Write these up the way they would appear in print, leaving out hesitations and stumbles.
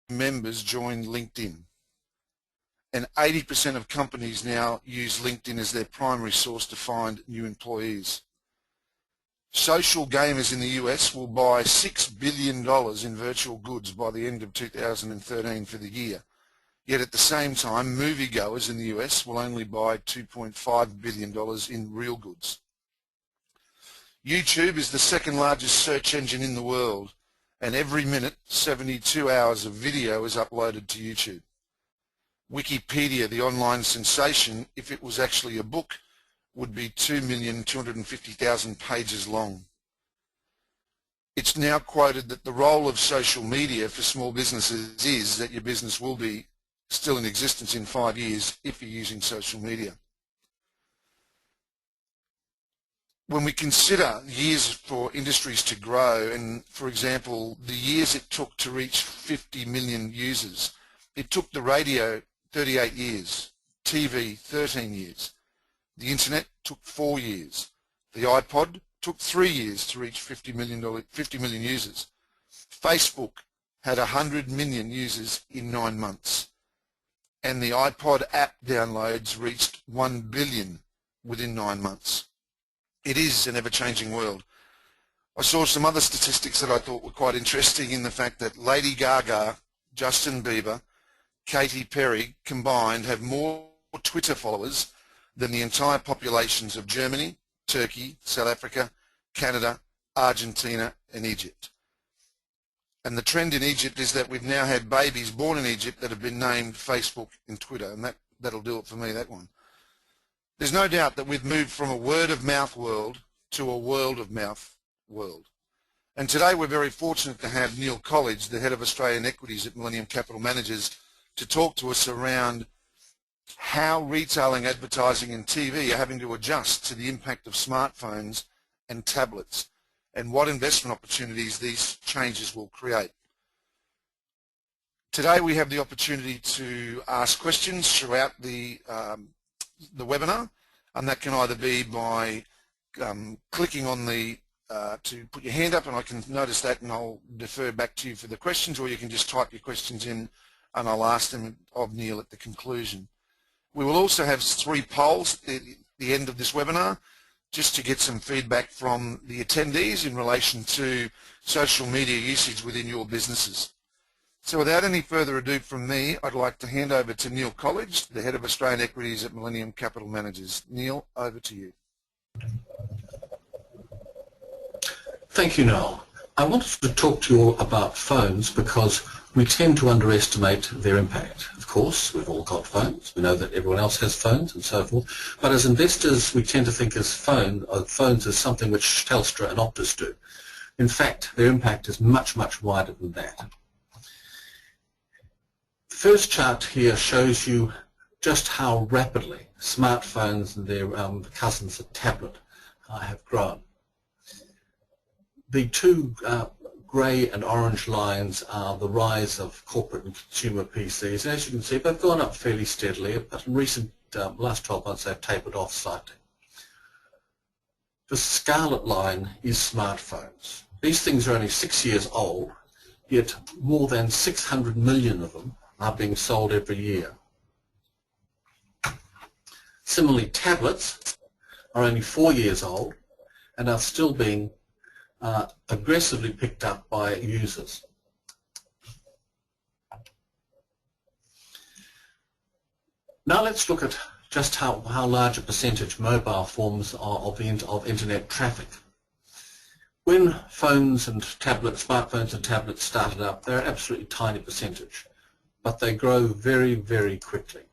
members joined LinkedIn. And 80% of companies now use LinkedIn as their primary source to find new employees. Social gamers in the US will buy $6 billion in virtual goods by the end of 2013 for the year. Yet at the same time, moviegoers in the US will only buy $2.5 billion in real goods. YouTube is the second largest search engine in the world, and every minute 72 hours of video is uploaded to YouTube. Wikipedia, the online sensation, if it was actually a book, would be 2,250,000 pages long. It's now quoted that the role of social media for small businesses is that your business will be still in existence in 5 years if you're using social media. When we consider years for industries to grow, and for example, the years it took to reach 50 million users, it took the radio 38 years, TV 13 years. The internet took 4 years. The iPod took 3 years to reach 50 million users. Facebook had 100 million users in 9 months. And the iPod app downloads reached 1 billion within 9 months. It is an ever-changing world. I saw some other statistics that I thought were quite interesting in the fact that Lady Gaga, Justin Bieber, Katy Perry combined have more Twitter followers than the entire populations of Germany, Turkey, South Africa, Canada, Argentina and Egypt. And the trend in Egypt is that we've now had babies born in Egypt that have been named Facebook and Twitter, and that'll do it for me, that one. There's no doubt that we've moved from a word-of-mouth world to a world-of-mouth world. And today we're very fortunate to have Neill Colledge, the head of Australian equities at Millinium Capital Managers, to talk to us around how retailing, advertising and TV are having to adjust to the impact of smartphones and tablets and what investment opportunities these changes will create. Today we have the opportunity to ask questions throughout the webinar, and that can either be by clicking on the to put your hand up, and I can notice that and I'll defer back to you for the questions, or you can just type your questions in and I'll ask them of Neill at the conclusion. We will also have 3 polls at the end of this webinar just to get some feedback from the attendees in relation to social media usage within your businesses. So without any further ado from me, I'd like to hand over to Neill Colledge, the head of Australian equities at Millinium Capital Managers. Neill, over to you. Thank you, Noel. I wanted to talk to you about phones because we tend to underestimate their impact. Of course, we've all got phones. We know that everyone else has phones and so forth. But as investors, we tend to think of phones as something which Telstra and Optus do. In fact, their impact is much, much wider than that. The first chart here shows you just how rapidly smartphones and their cousins, the tablet, have grown. The two grey and orange lines are the rise of corporate and consumer PCs. And as you can see, they've gone up fairly steadily, but in recent last 12 months they've tapered off slightly. The scarlet line is smartphones. These things are only 6 years old, yet more than 600 million of them are being sold every year. Similarly, tablets are only 4 years old and are still being aggressively picked up by users. Now let's look at just how large a percentage mobile forms of internet traffic. When phones and tablets, smartphones and tablets started up, they're an absolutely tiny percentage, but they grow very, very quickly.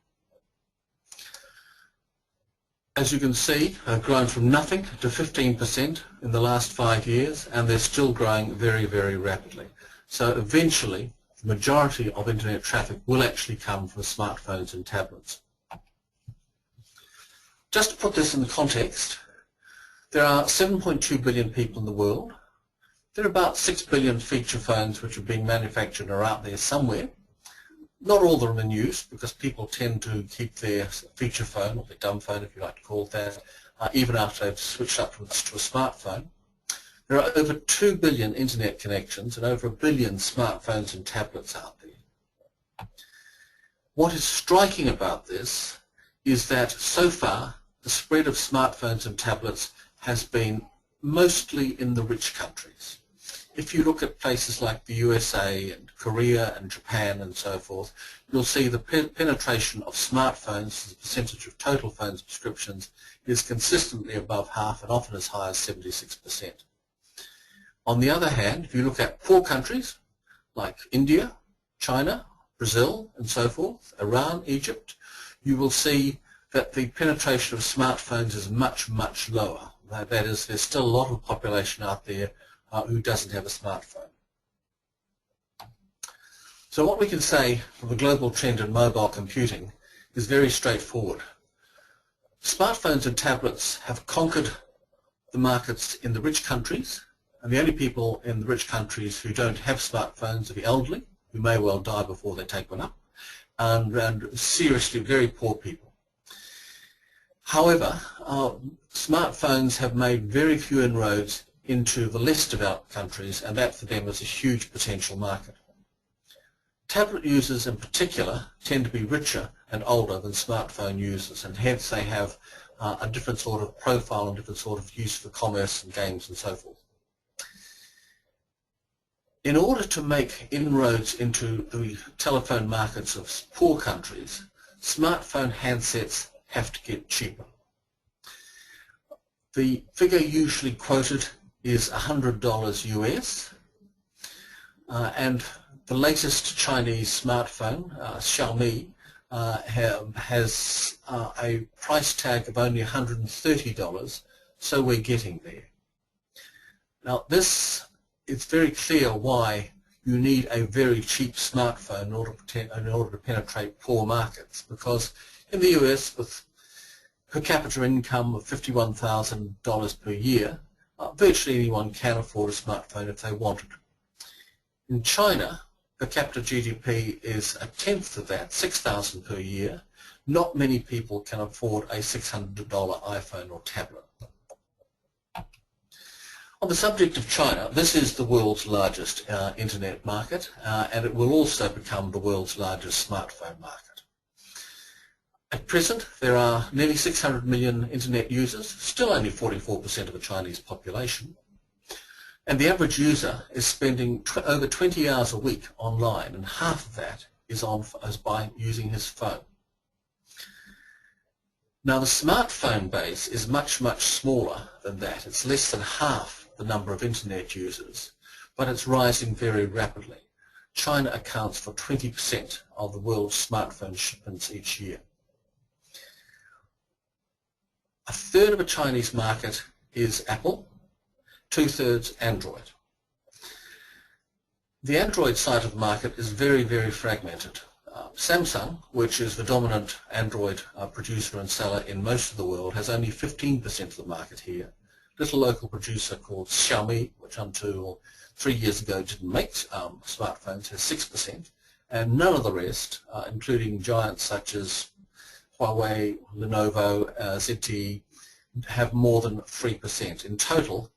As you can see, they've grown from nothing to 15% in the last 5 years, and they're still growing very, very rapidly. So eventually, the majority of internet traffic will actually come from smartphones and tablets. Just to put this in the context, there are 7.2 billion people in the world. There are about 6 billion feature phones which are being manufactured or out there somewhere. Not all of them in use, because people tend to keep their feature phone, or their dumb phone if you like to call it that, even after they've switched up to a smartphone. There are over 2 billion internet connections and over 1 billion smartphones and tablets out there. What is striking about this is that so far the spread of smartphones and tablets has been mostly in the rich countries. If you look at places like the USA and Korea and Japan and so forth, you'll see the penetration of smartphones as a percentage of total phone subscriptions is consistently above half and often as high as 76%. On the other hand, if you look at poor countries like India, China, Brazil and so forth, Iran, Egypt, you will see that the penetration of smartphones is much, much lower. That is, there's still a lot of population out there who doesn't have a smartphone. So what we can say from the global trend in mobile computing is very straightforward. Smartphones and tablets have conquered the markets in the rich countries, and the only people in the rich countries who don't have smartphones are the elderly, who may well die before they take one up, and seriously very poor people. However, smartphones have made very few inroads into the less developed countries, and that for them is a huge potential market. Tablet users in particular tend to be richer and older than smartphone users, and hence they have a different sort of profile and different sort of use for commerce and games and so forth. In order to make inroads into the telephone markets of poor countries, smartphone handsets have to get cheaper. The figure usually quoted is $100 US, and the latest Chinese smartphone, Xiaomi, has a price tag of only $130, so we're getting there. Now it's very clear why you need a very cheap smartphone in order to penetrate poor markets, because in the US with per capita income of $51,000 per year, virtually anyone can afford a smartphone if they wanted. In China, per capita GDP is a tenth of that, $6,000 per year. Not many people can afford a $600 iPhone or tablet. On the subject of China, this is the world's largest internet market, and it will also become the world's largest smartphone market. At present, there are nearly 600 million internet users, still only 44% of the Chinese population, and the average user is spending over 20 hours a week online, and half of that is by using his phone. Now the smartphone base is much, much smaller than that. It's less than half the number of internet users, but it's rising very rapidly. China accounts for 20% of the world's smartphone shipments each year. A third of the Chinese market is Apple, two-thirds Android. The Android side of the market is very, very fragmented. Samsung, which is the dominant Android producer and seller in most of the world, has only 15% of the market here. Little local producer called Xiaomi, which until 3 years ago didn't make smartphones, has 6%, and none of the rest, including giants such as Huawei, Lenovo, ZTE, have more than 3%. In total,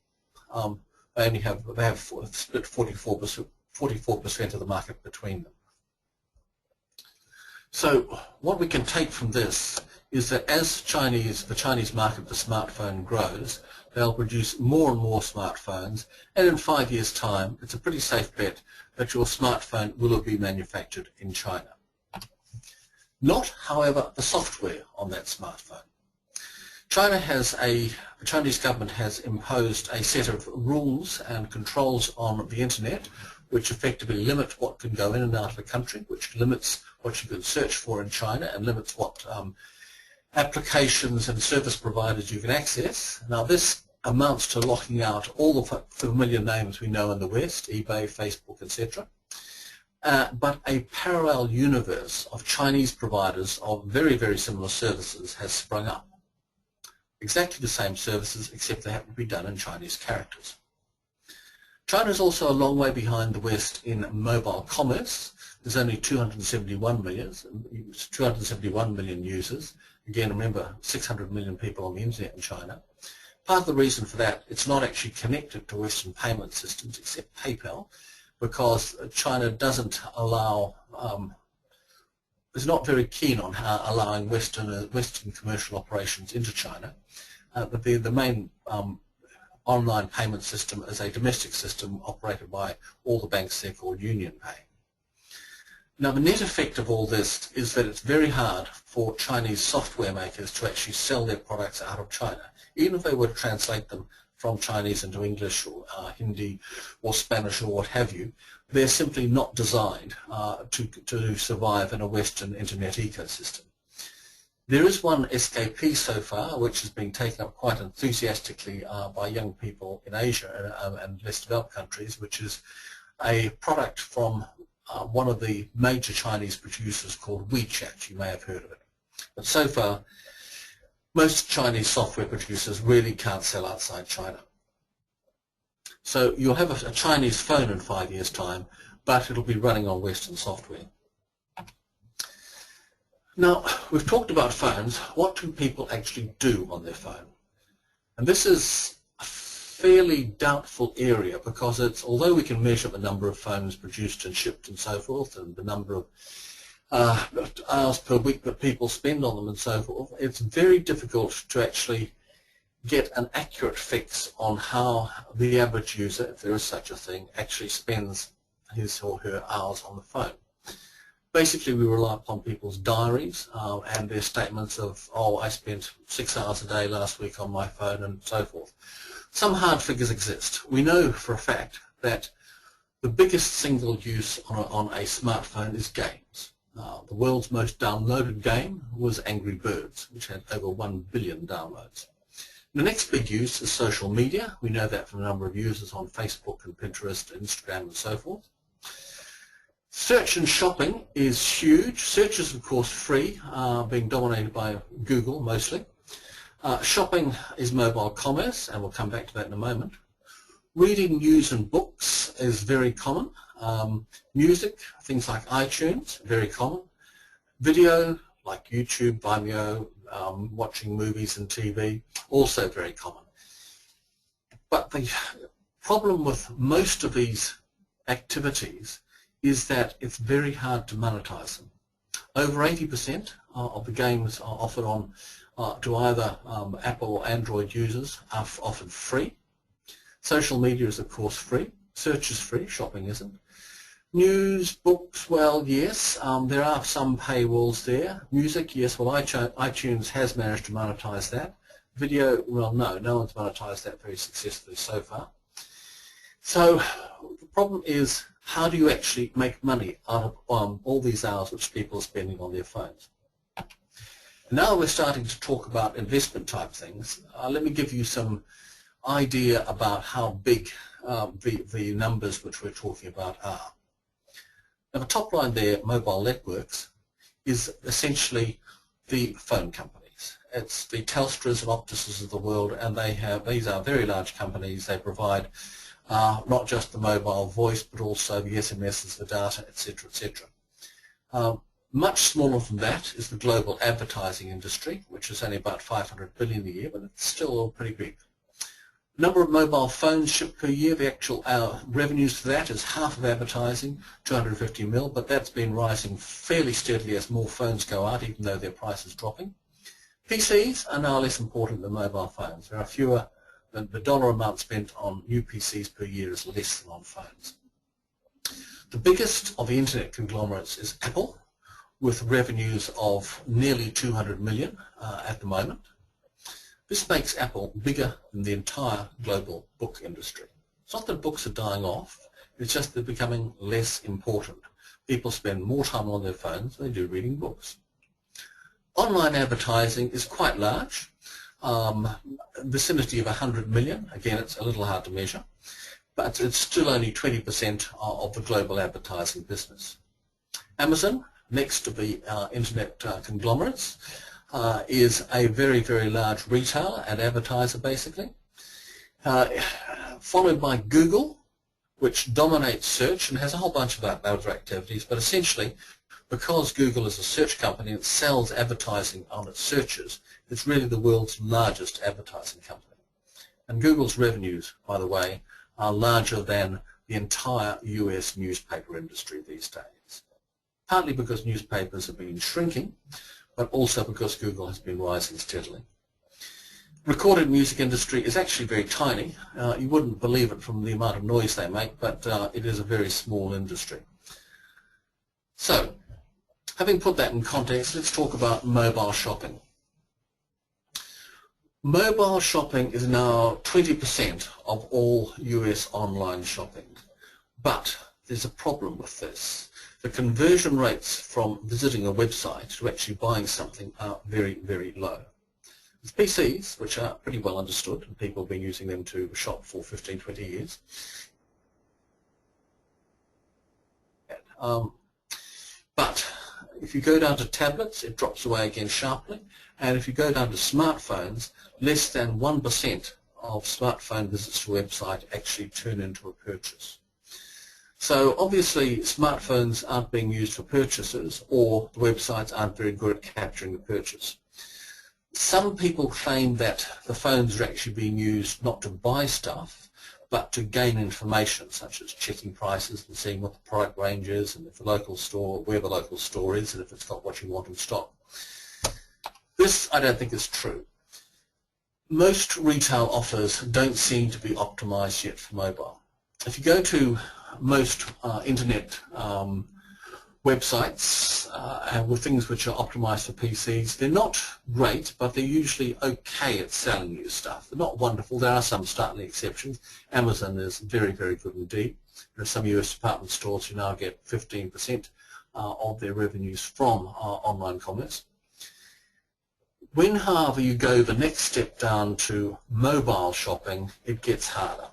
they have split 44% of the market between them. So what we can take from this is that as the Chinese market for smartphone grows, they'll produce more and more smartphones, and in 5 years' time, it's a pretty safe bet that your smartphone will be manufactured in China. Not, however, the software on that smartphone. The Chinese government has imposed a set of rules and controls on the internet which effectively limit what can go in and out of the country, which limits what you can search for in China and limits what applications and service providers you can access. Now this amounts to locking out all the familiar names we know in the West, eBay, Facebook, etc. But a parallel universe of Chinese providers of very, very similar services has sprung up. Exactly the same services, except they happen to be done in Chinese characters. China is also a long way behind the West in mobile commerce. There's only 271 million users. Again, remember, 600 million people on the internet in China. Part of the reason for that, it's not actually connected to Western payment systems except PayPal, because China doesn't allow is not very keen on allowing Western commercial operations into China. But the main online payment system is a domestic system operated by all the banks there called UnionPay. Now the net effect of all this is that it's very hard for Chinese software makers to actually sell their products out of China. Even if they were to translate them from Chinese into English or Hindi or Spanish or what have you, they're simply not designed to survive in a Western internet ecosystem. There is one escapee so far, which has been taken up quite enthusiastically by young people in Asia and less developed countries, which is a product from one of the major Chinese producers called WeChat. You may have heard of it. But so far, most Chinese software producers really can't sell outside China. So you'll have a Chinese phone in 5 years' time, but it'll be running on Western software. Now, we've talked about phones. What do people actually do on their phone? And this is a fairly doubtful area because although we can measure the number of phones produced and shipped and so forth and the number of hours per week that people spend on them and so forth, it's very difficult to actually get an accurate fix on how the average user, if there is such a thing, actually spends his or her hours on the phone. Basically, we rely upon people's diaries and their statements of, oh, I spent 6 hours a day last week on my phone and so forth. Some hard figures exist. We know for a fact that the biggest single use on a smartphone is games. The world's most downloaded game was Angry Birds, which had over 1 billion downloads. The next big use is social media. We know that from a number of users on Facebook and Pinterest, Instagram and so forth. Search and shopping is huge. Search is of course free, being dominated by Google mostly. Shopping is mobile commerce, and we'll come back to that in a moment. Reading news and books is very common. Music, things like iTunes, very common. Video, like YouTube, Vimeo, watching movies and TV, also very common. But the problem with most of these activities is that it's very hard to monetize them. Over 80% of the games are offered on to either Apple or Android users are offered free. Social media is of course free. Search is free, shopping isn't. News, books, well, yes, there are some paywalls there. Music, yes, well, iTunes has managed to monetize that. Video, well, no one's monetized that very successfully so far. So the problem is, how do you actually make money out of all these hours which people are spending on their phones? Now we're starting to talk about investment type things. Let me give you some idea about how big the numbers which we're talking about are. Now the top line there, mobile networks, is essentially the phone companies. It's the Telstras and Optuses of the world, and these are very large companies. They provide not just the mobile voice, but also the SMSs, the data, etc., etc. Much smaller than that is the global advertising industry, which is only about 500 billion a year, but it's still pretty big. Number of mobile phones shipped per year, the actual revenues for that is half of advertising, 250 mil, but that's been rising fairly steadily as more phones go out, even though their price is dropping. PCs are now less important than mobile phones. There are fewer. The dollar amount spent on new PCs per year is less than on phones. The biggest of the internet conglomerates is Apple, with revenues of nearly 200 million at the moment. This makes Apple bigger than the entire global book industry. It's not that books are dying off, it's just they're becoming less important. People spend more time on their phones than they do reading books. Online advertising is quite large. Vicinity of 100 million. Again, it's a little hard to measure, but it's still only 20% of the global advertising business. Amazon, next to the internet conglomerates, is a very, very large retailer and advertiser basically, followed by Google, which dominates search and has a whole bunch of other activities, but essentially because Google is a search company and sells advertising on its searches, it's really the world's largest advertising company. And Google's revenues, by the way, are larger than the entire US newspaper industry these days. partly because newspapers have been shrinking, but also because Google has been rising steadily. Recorded music industry is actually very tiny. You wouldn't believe it from the amount of noise they make, but it is a very small industry. So, having put that in context, let's talk about mobile shopping. Mobile shopping is now 20% of all US online shopping, but there's a problem with this. The conversion rates from visiting a website to actually buying something are very, very low. With PCs, which are pretty well understood, and people have been using them to shop for 15, 20 years. But if you go down to tablets, it drops away again sharply. And if you go down to smartphones, less than 1% of smartphone visits to a website actually turn into a purchase. So obviously smartphones aren't being used for purchases, or the websites aren't very good at capturing the purchase. Some people claim that the phones are actually being used not to buy stuff, but to gain information, such as checking prices and seeing what the product range is, and if the local store, where the local store is, and if it's got what you want in stock. This I don't think is true. Most retail offers don't seem to be optimized yet for mobile. If you go to most internet websites with things which are optimized for PCs, they're not great, but they're usually okay at selling you stuff. They're not wonderful. There are some startling exceptions. Amazon is very, very good indeed. There are some US department stores who now get 15% of their revenues from online commerce. When, however, you go the next step down to mobile shopping, it gets harder.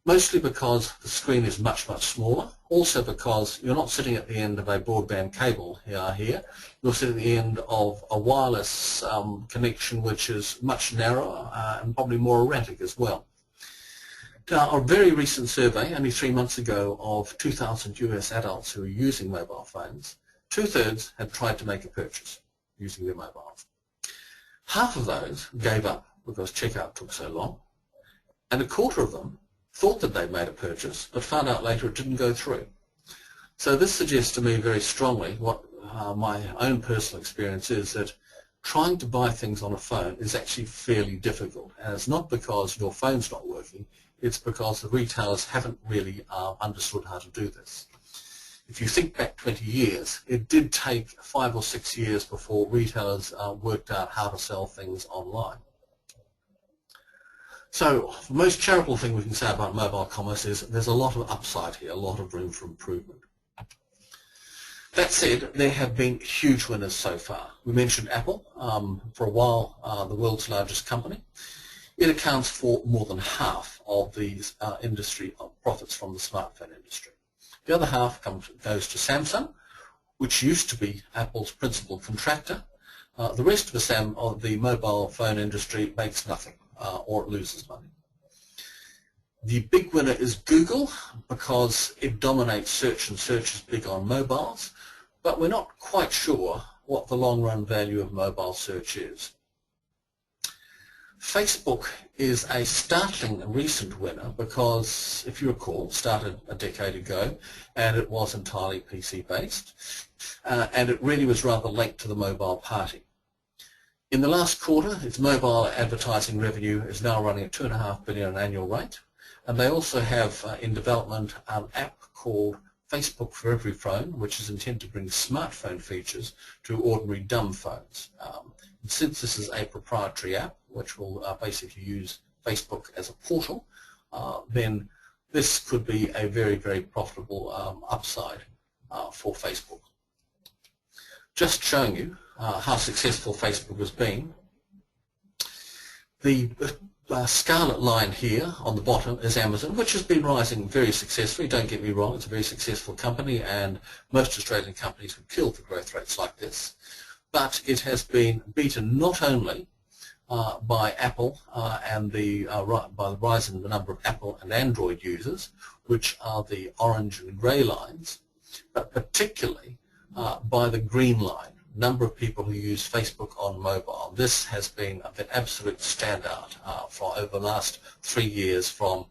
Mostly because the screen is much, much smaller. Also because you're not sitting at the end of a broadband cable here. You're sitting at the end of a wireless connection which is much narrower and probably more erratic as well. Now, a very recent survey, only 3 months ago, of 2,000 US adults who are using mobile phones, 2/3 had tried to make a purchase using their mobiles. Half of those gave up because checkout took so long, and a quarter of them thought that they'd made a purchase, but found out later it didn't go through. So this suggests to me very strongly what my own personal experience is, that trying to buy things on a phone is actually fairly difficult. And it's not because your phone's not working, it's because the retailers haven't really understood how to do this. If you think back 20 years, it did take 5 or 6 years before retailers worked out how to sell things online. So the most charitable thing we can say about mobile commerce is there's a lot of upside here, a lot of room for improvement. That said, there have been huge winners so far. We mentioned Apple. For a while, the world's largest company. It accounts for more than half of these industry profits from the smartphone industry. The other half goes to Samsung, which used to be Apple's principal contractor. The rest of the mobile phone industry makes nothing, or it loses money. The big winner is Google, because it dominates search, and search is big on mobiles, but we're not quite sure what the long-run value of mobile search is. Facebook is a startling recent winner because, if you recall, started a decade ago, and it was entirely PC-based, and it really was rather late to the mobile party. In the last quarter, its mobile advertising revenue is now running at $2.5 billion an annual rate, and they also have in development an app called Facebook for every phone, which is intended to bring smartphone features to ordinary dumb phones. Since this is a proprietary app, which will basically use Facebook as a portal, then this could be a very, very profitable upside for Facebook. Just showing you how successful Facebook has been. The scarlet line here on the bottom is Amazon, which has been rising very successfully. Don't get me wrong, it's a very successful company, and most Australian companies would kill for growth rates like this. But it has been beaten not only by Apple and by the rise in the number of Apple and Android users, which are the orange and grey lines, but particularly by the green line, number of people who use Facebook on mobile. This has been an absolute standout for over the last 3 years, from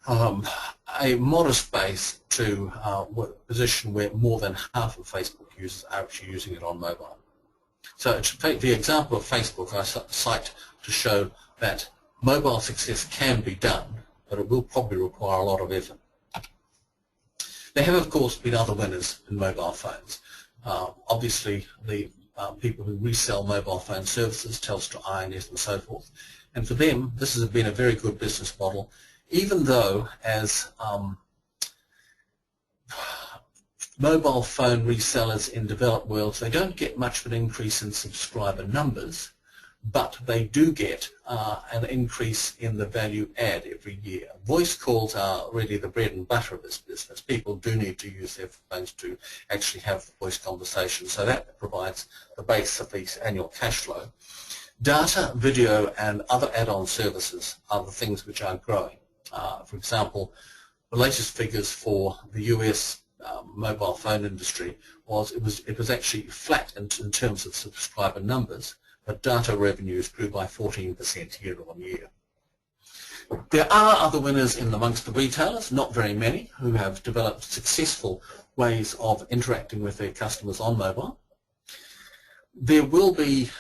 a modest base to a position where more than half of Facebook users are actually using it on mobile. So to take the example of Facebook, I cite to show that mobile success can be done, but it will probably require a lot of effort. There have, of course, been other winners in mobile phones. Obviously, the people who resell mobile phone services, Telstra, INS, and so forth. And for them, this has been a very good business model, even though as mobile phone resellers in developed worlds, they don't get much of an increase in subscriber numbers, but they do get an increase in the value add every year. Voice calls are really the bread and butter of this business. People do need to use their phones to actually have voice conversations, so that provides the base of the annual cash flow. Data, video, and other add-on services are the things which are growing. For example, the latest figures for the US mobile phone industry was it was actually flat in terms of subscriber numbers, but data revenues grew by 14% year on year. There are other winners in amongst the retailers, not very many, who have developed successful ways of interacting with their customers on mobile. There will be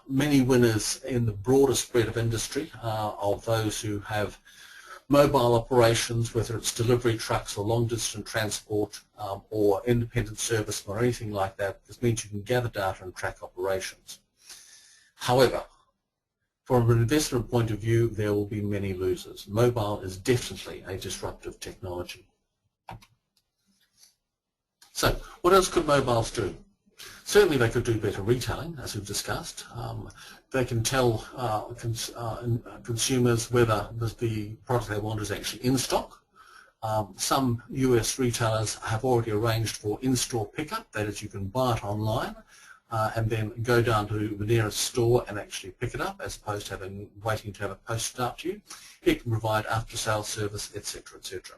many winners in the broader spread of industry, of those who have mobile operations, whether it's delivery trucks or long-distance transport or independent service or anything like that. This means you can gather data and track operations. However, from an investment point of view, there will be many losers. Mobile is definitely a disruptive technology. So, what else could mobiles do? Certainly they could do better retailing, as we've discussed. They can tell consumers whether the product they want is actually in stock. Some US retailers have already arranged for in-store pickup, that is, you can buy it online and then go down to the nearest store and actually pick it up, as opposed to waiting to have it posted out to you. It can provide after-sales service, etc., etc.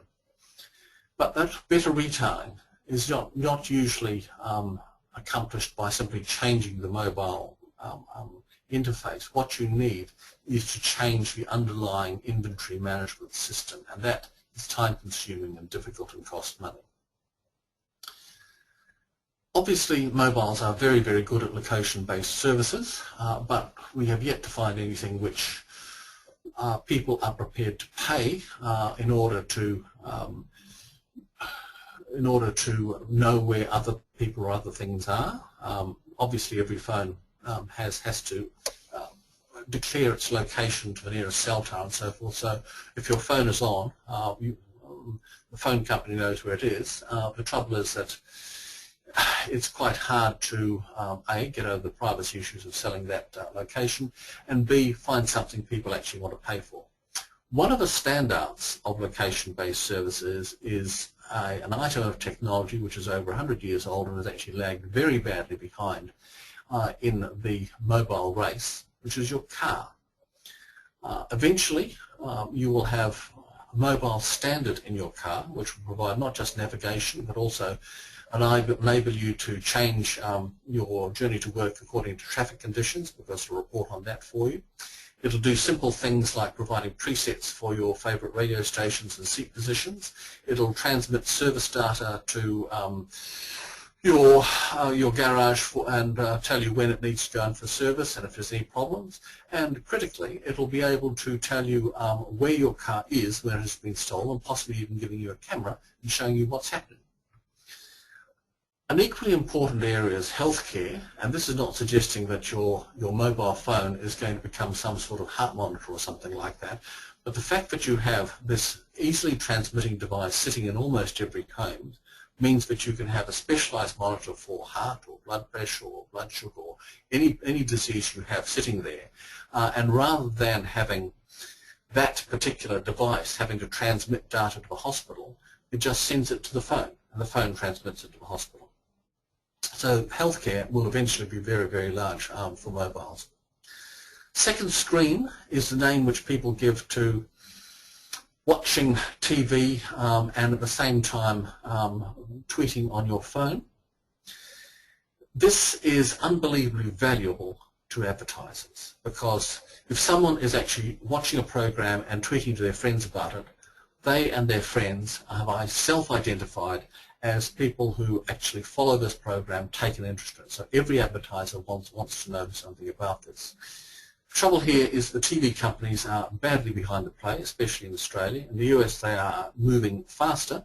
But that better retailing is not usually accomplished by simply changing the mobile interface. What you need is to change the underlying inventory management system, and that is time-consuming and difficult and costs money. Obviously, mobiles are very, very good at location-based services, but we have yet to find anything which people are prepared to pay in order to know where other people or other things are. Obviously, every phone has to declare its location to the nearest cell tower and so forth. So, if your phone is on, the phone company knows where it is. The trouble is that it's quite hard to A, get over the privacy issues of selling that location, and B, find something people actually want to pay for. One of the standouts of location-based services is an item of technology which is over 100 years old and has actually lagged very badly behind in the mobile race, which is your car. Eventually, you will have a mobile standard in your car, which will provide not just navigation, but also enable you to change your journey to work according to traffic conditions, because it'll report on that for you. It'll do simple things like providing presets for your favorite radio stations and seat positions. It'll transmit service data to your garage and tell you when it needs to go in for service and if there's any problems. And critically, it'll be able to tell you where your car is when it has been stolen, possibly even giving you a camera and showing you what's happening. An equally important area is healthcare, and this is not suggesting that your mobile phone is going to become some sort of heart monitor or something like that, but the fact that you have this easily transmitting device sitting in almost every home means that you can have a specialized monitor for heart or blood pressure or blood sugar or any disease you have sitting there, and rather than having that particular device having to transmit data to the hospital, it just sends it to the phone, and the phone transmits it to the hospital. So healthcare will eventually be very, very large for mobiles. Second screen is the name which people give to watching TV and at the same time tweeting on your phone. This is unbelievably valuable to advertisers, because if someone is actually watching a program and tweeting to their friends about it, they and their friends have self-identified as people who actually follow this program, take an interest in it. So every advertiser wants to know something about this. The trouble here is the TV companies are badly behind the play, especially in Australia. In the US they are moving faster,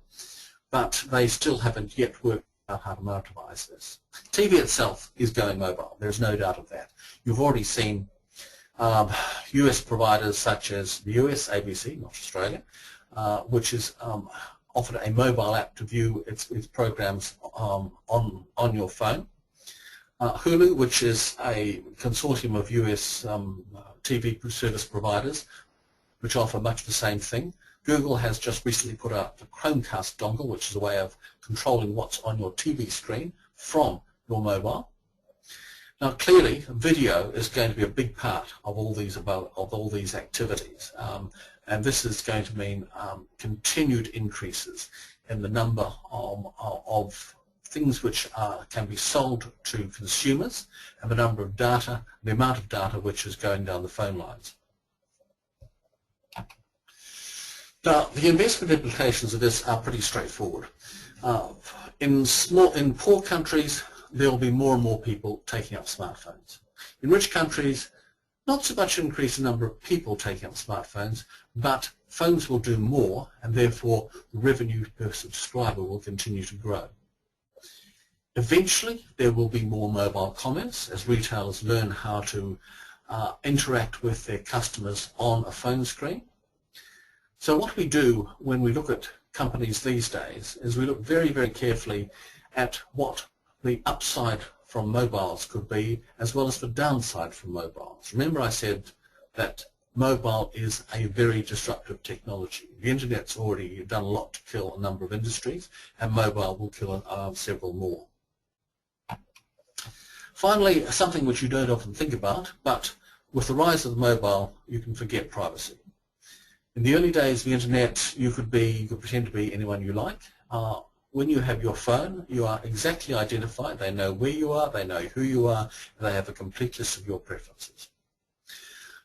but they still haven't yet worked out how to monetize this. TV itself is going mobile, there's no doubt of that. You've already seen US providers such as the US, ABC, not Australia, which is offered a mobile app to view its programs on your phone. Hulu, which is a consortium of US TV service providers, which offer much the same thing. Google has just recently put out the Chromecast dongle, which is a way of controlling what's on your TV screen from your mobile. Now, clearly, video is going to be a big part of all these activities, and this is going to mean continued increases in the number of things which can be sold to consumers, and the amount of data which is going down the phone lines. Now, the investment implications of this are pretty straightforward. In poor countries, there will be more and more people taking up smartphones. In rich countries, not so much increase in number of people taking up smartphones, but phones will do more, and therefore the revenue per subscriber will continue to grow. Eventually, there will be more mobile commerce as retailers learn how to interact with their customers on a phone screen. So what we do when we look at companies these days is we look very, very carefully at what the upside from mobiles could be, as well as the downside from mobiles. Remember I said that mobile is a very disruptive technology. The internet's already done a lot to kill a number of industries, and mobile will kill several more. Finally, something which you don't often think about, but with the rise of the mobile, you can forget privacy. In the early days of the internet, you could pretend to be anyone you like. When you have your phone, you are exactly identified. They know where you are, they know who you are, and they have a complete list of your preferences.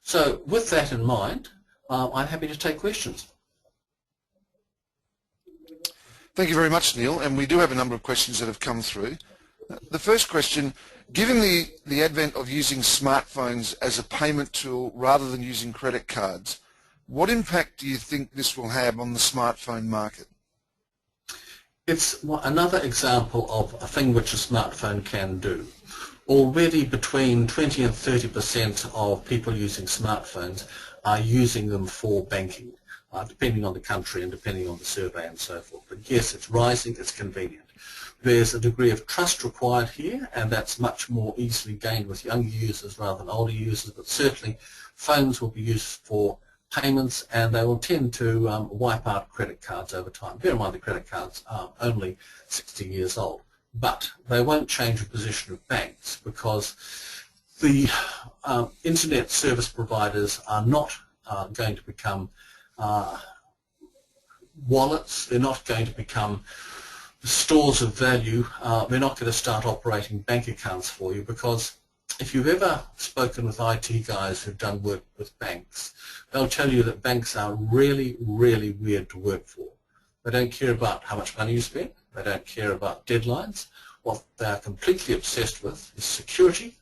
So with that in mind, I'm happy to take questions. Thank you very much, Neil, and we do have a number of questions that have come through. The first question, given the advent of using smartphones as a payment tool rather than using credit cards, what impact do you think this will have on the smartphone market? It's another example of a thing which a smartphone can do. Already between 20 and 30% of people using smartphones are using them for banking, depending on the country and depending on the survey and so forth. But yes, it's rising, it's convenient. There's a degree of trust required here, and that's much more easily gained with younger users rather than older users, but certainly phones will be used for payments, and they will tend to wipe out credit cards over time. Bear in mind the credit cards are only 60 years old, but they won't change the position of banks because the internet service providers are not going to become wallets. They're not going to become stores of value. They're not going to start operating bank accounts for you, because if you've ever spoken with IT guys who've done work with banks, they'll tell you that banks are really, really weird to work for. They don't care about how much money you spend. They don't care about deadlines. What they are completely obsessed with is security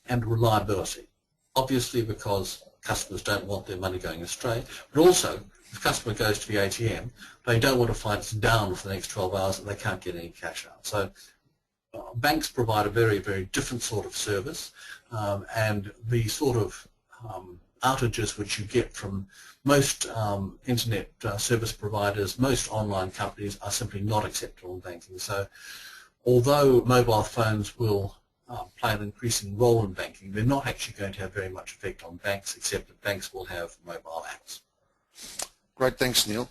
and reliability. Obviously because customers don't want their money going astray, but also if a customer goes to the ATM, they don't want to find it's down for the next 12 hours and they can't get any cash out. So banks provide a very, very different sort of service, and the sort of outages which you get from most internet service providers, most online companies, are simply not acceptable in banking. So although mobile phones will play an increasing role in banking, they're not actually going to have very much effect on banks, except that banks will have mobile apps. Great, thanks, Neil.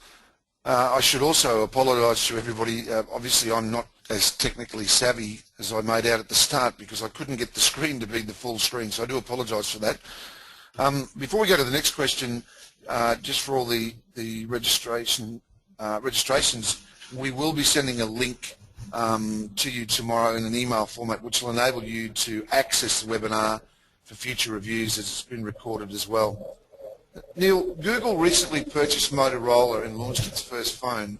I should also apologise to everybody. Obviously, I'm not as technically savvy as I made out at the start because I couldn't get the screen to be the full screen, so I do apologise for that. Before we go to the next question, just for all the registrations, we will be sending a link to you tomorrow in an email format which will enable you to access the webinar for future reviews as it's been recorded as well. Neill, Google recently purchased Motorola and launched its first phone.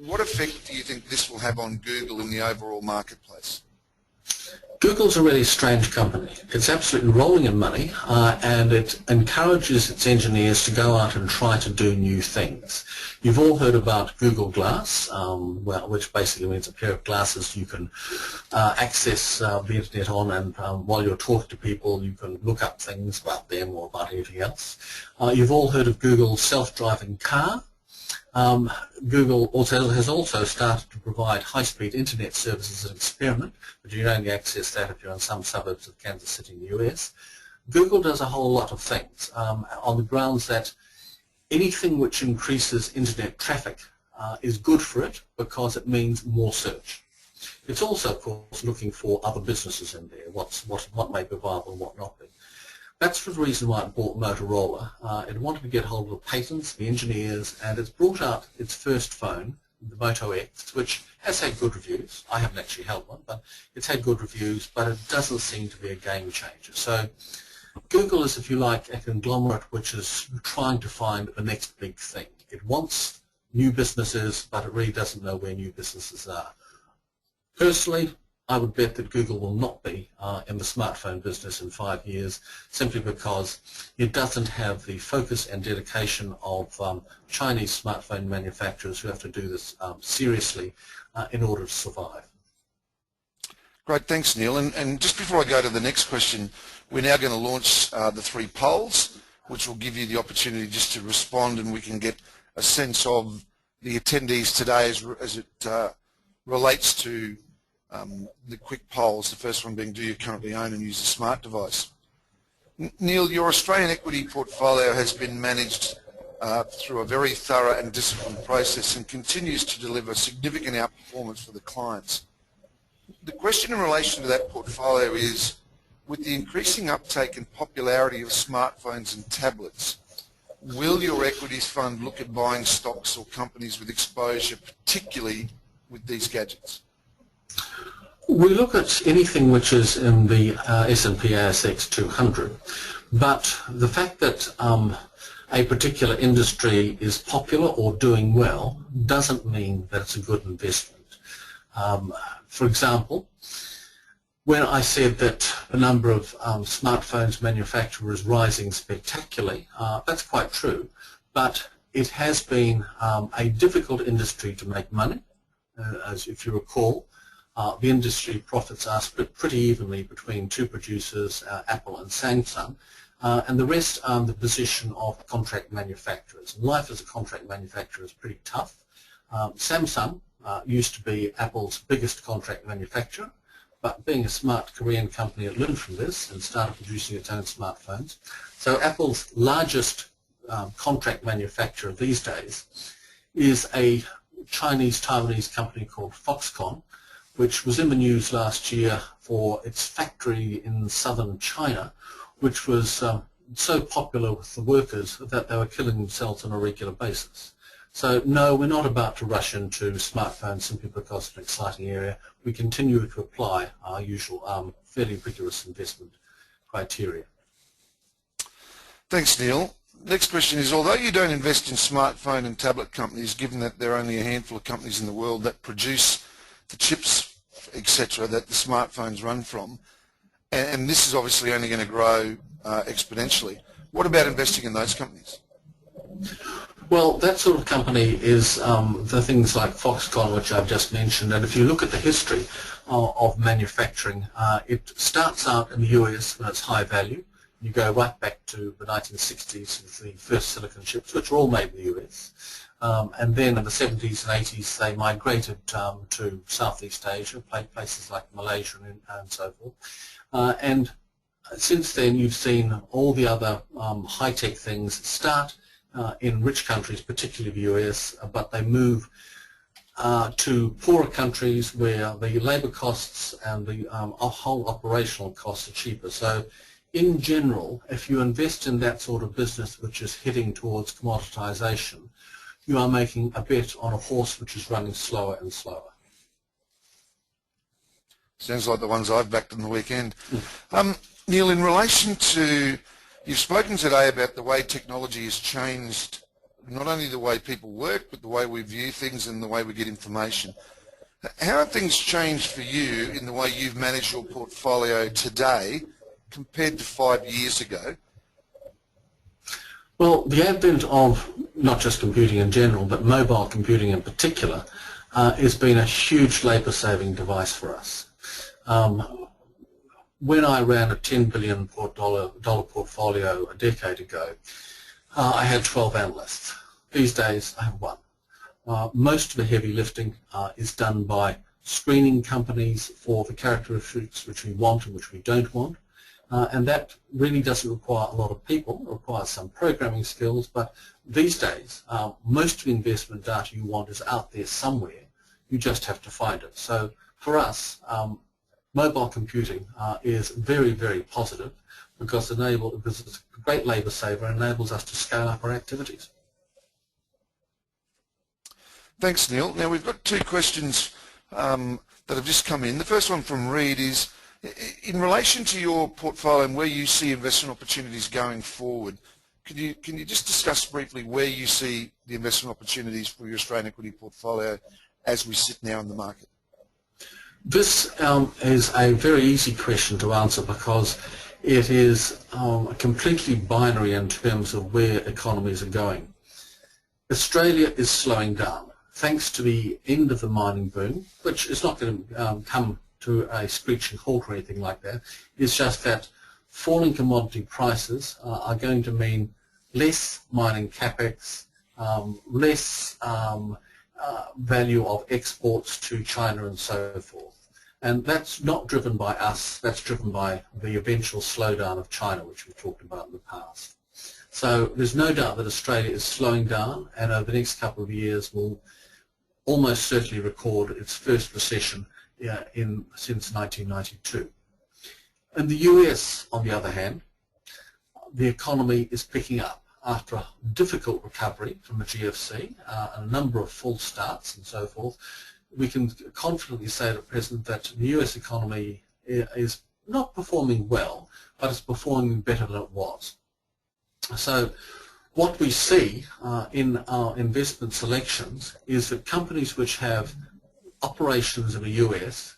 What effect do you think this will have on Google in the overall marketplace? Google's a really strange company. It's absolutely rolling in money, and it encourages its engineers to go out and try to do new things. You've all heard about Google Glass, which basically means a pair of glasses you can access the internet on, and while you're talking to people you can look up things about them or about anything else. You've all heard of Google's self-driving car. Google has also started to provide high-speed internet services as an experiment, but you can only access that if you're in some suburbs of Kansas City in the US. Google does a whole lot of things on the grounds that anything which increases internet traffic is good for it because it means more search. It's also, of course, looking for other businesses in there, what may be viable and what not be. That's the reason why it bought Motorola. It wanted to get hold of the patents, the engineers, and it's brought out its first phone, the Moto X, which has had good reviews. I haven't actually held one, but it's had good reviews, but it doesn't seem to be a game changer. So Google is, if you like, a conglomerate which is trying to find the next big thing. It wants new businesses, but it really doesn't know where new businesses are. Personally, I would bet that Google will not be in the smartphone business in 5 years, simply because it doesn't have the focus and dedication of Chinese smartphone manufacturers who have to do this seriously in order to survive. Great, thanks Neill. And just before I go to the next question, we're now going to launch the 3 polls, which will give you the opportunity just to respond, and we can get a sense of the attendees today as it relates to the quick polls, the first one being, do you currently own and use a smart device? Neill, your Australian equity portfolio has been managed through a very thorough and disciplined process and continues to deliver significant outperformance for the clients. The question in relation to that portfolio is, with the increasing uptake and popularity of smartphones and tablets, will your equities fund look at buying stocks or companies with exposure, particularly with these gadgets? We look at anything which is in the S&P ASX 200, but the fact that a particular industry is popular or doing well doesn't mean that it's a good investment. For example, when I said that the number of smartphones manufacturers is rising spectacularly, that's quite true, but it has been a difficult industry to make money. As if you recall, the industry profits are split pretty evenly between 2 producers, Apple and Samsung, and the rest are in the position of contract manufacturers. Life as a contract manufacturer is pretty tough. Samsung used to be Apple's biggest contract manufacturer, but being a smart Korean company, it learned from this and started producing its own smartphones. So Apple's largest contract manufacturer these days is a Chinese-Taiwanese company called Foxconn, which was in the news last year for its factory in southern China, which was so popular with the workers that they were killing themselves on a regular basis. So no, we're not about to rush into smartphones simply because it's an exciting area. We continue to apply our usual fairly rigorous investment criteria. Thanks, Neill. Next question is, although you don't invest in smartphone and tablet companies, given that there are only a handful of companies in the world that produce the chips, etc., that the smartphones run from, and this is obviously only going to grow exponentially, what about investing in those companies? Well, that sort of company is the things like Foxconn, which I've just mentioned, and if you look at the history of manufacturing, it starts out in the US when it's high value. You go right back to the 1960s with the first silicon chips, which were all made in the US. And then in the 70s and 80s, they migrated to Southeast Asia, places like Malaysia and so forth. And since then, you've seen all the other high-tech things start in rich countries, particularly the US, but they move to poorer countries where the labor costs and the whole operational costs are cheaper. So in general, if you invest in that sort of business which is heading towards commoditization, you are making a bet on a horse which is running slower and slower. Sounds like the ones I've backed on the weekend. Neill, in relation to You've spoken today about the way technology has changed not only the way people work, but the way we view things and the way we get information. How have things changed for you in the way you've managed your portfolio today compared to 5 years ago? Well, the advent of not just computing in general, but mobile computing in particular, has been a huge labour-saving device for us. When I ran a $10 billion portfolio a decade ago, I had 12 analysts. These days, I have one. Most of the heavy lifting is done by screening companies for the characteristics which we want and which we don't want. And that really doesn't require a lot of people. It requires some programming skills, but these days, most of the investment data you want is out there somewhere. You just have to find it. So for us, mobile computing is very, very positive because it's a great labour saver and enables us to scale up our activities. Thanks, Neil. Now, we've got two questions that have just come in. The first one from Reed is, in relation to your portfolio and where you see investment opportunities going forward, can you just discuss briefly where you see the investment opportunities for your Australian equity portfolio as we sit now in the market? This is a very easy question to answer because it is completely binary in terms of where economies are going. Australia is slowing down thanks to the end of the mining boom, which is not going to come to a screeching halt or anything like that. It's just that falling commodity prices are going to mean less mining capex, less value of exports to China and so forth. And that's not driven by us, that's driven by the eventual slowdown of China, which we've talked about in the past. So there's no doubt that Australia is slowing down, and over the next couple of years will almost certainly record its first recession since 1992. In the US, on the other hand, the economy is picking up after a difficult recovery from the GFC, a number of false starts and so forth. We can confidently say at present that the US economy is not performing well, but it's performing better than it was. So what we see in our investment selections is that companies which have operations in the US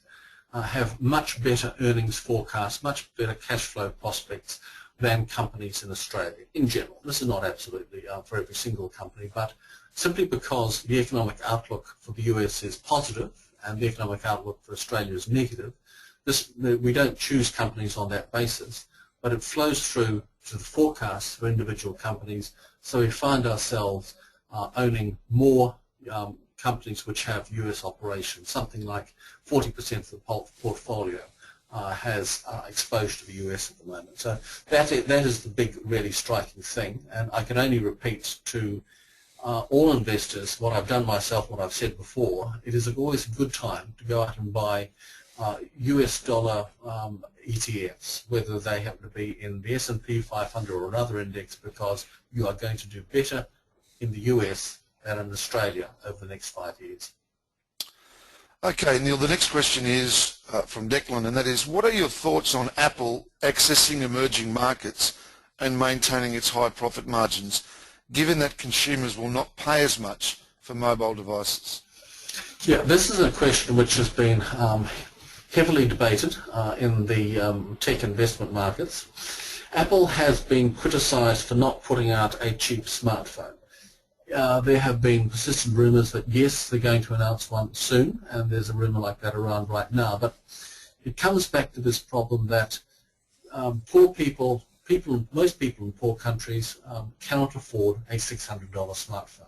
have much better earnings forecasts, much better cash flow prospects than companies in Australia in general. This is not absolutely for every single company, but simply because the economic outlook for the US is positive and the economic outlook for Australia is negative, we don't choose companies on that basis, but it flows through to the forecasts for individual companies, so we find ourselves owning more companies which have US operations. Something like 40% of the portfolio has exposure to the US at the moment. So that is the big, really striking thing, and I can only repeat to all investors what I've done myself, what I've said before. It is always a good time to go out and buy US dollar ETFs, whether they happen to be in the S&P 500 or another index, because you are going to do better in the US than in Australia over the next 5 years. Okay, Neil, the next question is from Declan, and that is, what are your thoughts on Apple accessing emerging markets and maintaining its high profit margins, given that consumers will not pay as much for mobile devices? Yeah, this is a question which has been heavily debated in the tech investment markets. Apple has been criticized for not putting out a cheap smartphone. There have been persistent rumors that yes, they're going to announce one soon, and there's a rumor like that around right now, but it comes back to this problem that most people in poor countries cannot afford a $600 smartphone.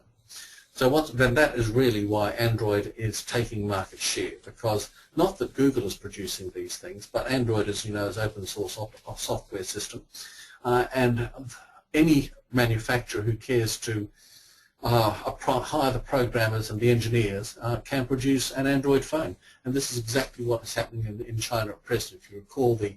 So then that is really why Android is taking market share, because not that Google is producing these things, but Android, as you know, is open source software system, and any manufacturer who cares to hire the programmers and the engineers can produce an Android phone, and this is exactly what is happening in China at present. If you recall the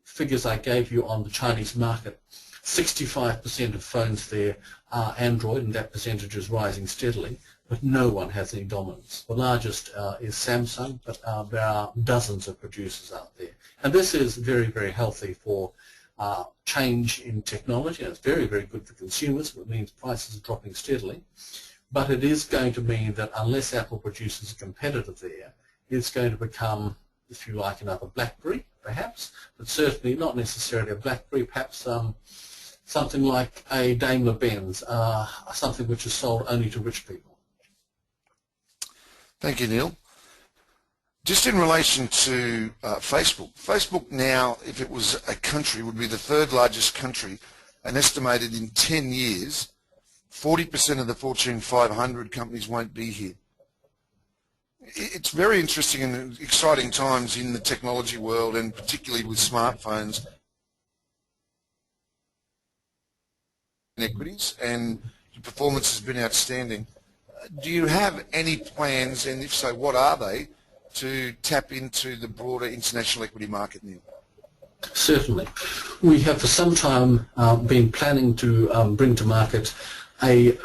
figures I gave you on the Chinese market, 65% of phones there are Android, and that percentage is rising steadily, but no one has any dominance. The largest is Samsung, but there are dozens of producers out there. And this is very, very healthy for change in technology, and it's very, very good for consumers. It means prices are dropping steadily. But it is going to mean that unless Apple produces a competitor there, it's going to become, if you like, another BlackBerry, perhaps, but certainly not necessarily a BlackBerry, perhaps something like a Daimler-Benz, something which is sold only to rich people. Thank you, Neil. Just in relation to Facebook, Facebook now, if it was a country, would be the third largest country, and estimated in 10 years, 40% of the Fortune 500 companies won't be here. It's very interesting and exciting times in the technology world, and particularly with smartphones and equities, and the performance has been outstanding. Do you have any plans, and if so, what are they, to tap into the broader international equity market, Neil? Certainly. We have for some time been planning to bring to market a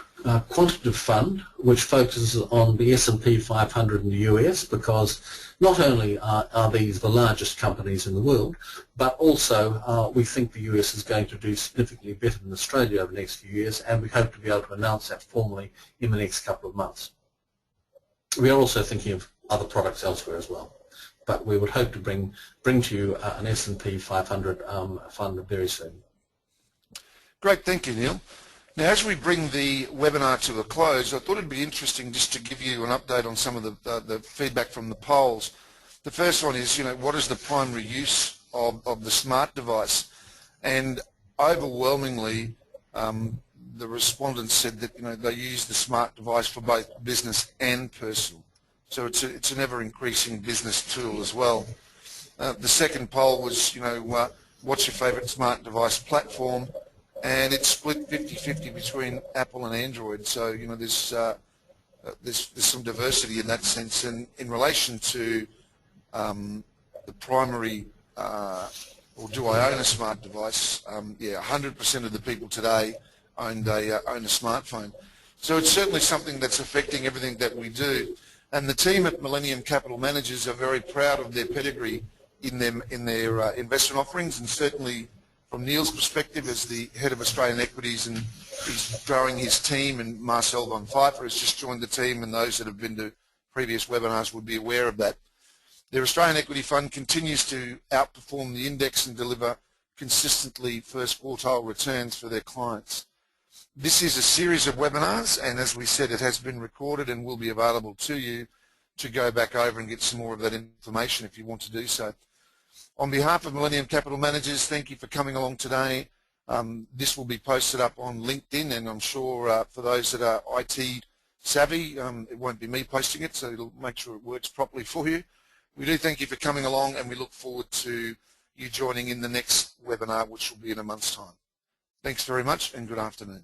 quantitative fund which focuses on the S&P 500 in the US, because not only are these the largest companies in the world, but also we think the US is going to do significantly better than Australia over the next few years, and we hope to be able to announce that formally in the next couple of months. We are also thinking of other products elsewhere as well, but we would hope to bring to you an S&P 500 fund very soon. Great, thank you, Neil. Now, as we bring the webinar to a close, I thought it'd be interesting just to give you an update on some of the feedback from the polls. The first one is, what is the primary use of the smart device? And overwhelmingly, the respondents said that they use the smart device for both business and personal. So it's an ever-increasing business tool as well. The second poll was, what's your favourite smart device platform? And it's split 50-50 between Apple and Android. So there's some diversity in that sense. And in relation to the primary, or do I own a smart device? 100% of the people today own a smartphone. So it's certainly something that's affecting everything that we do. And the team at Millinium Capital Managers are very proud of their pedigree in their investment offerings, and certainly from Neil's perspective as the head of Australian equities, and he's growing his team, and Marcel von Pfeiffer has just joined the team, and those that have been to previous webinars would be aware of that. Their Australian equity fund continues to outperform the index and deliver consistently first quartile returns for their clients. This is a series of webinars, and as we said, it has been recorded and will be available to you to go back over and get some more of that information if you want to do so. On behalf of Millinium Capital Managers, thank you for coming along today. This will be posted up on LinkedIn, and I'm sure for those that are IT savvy, it won't be me posting it, so it'll make sure it works properly for you. We do thank you for coming along, and we look forward to you joining in the next webinar, which will be in a month's time. Thanks very much, and good afternoon.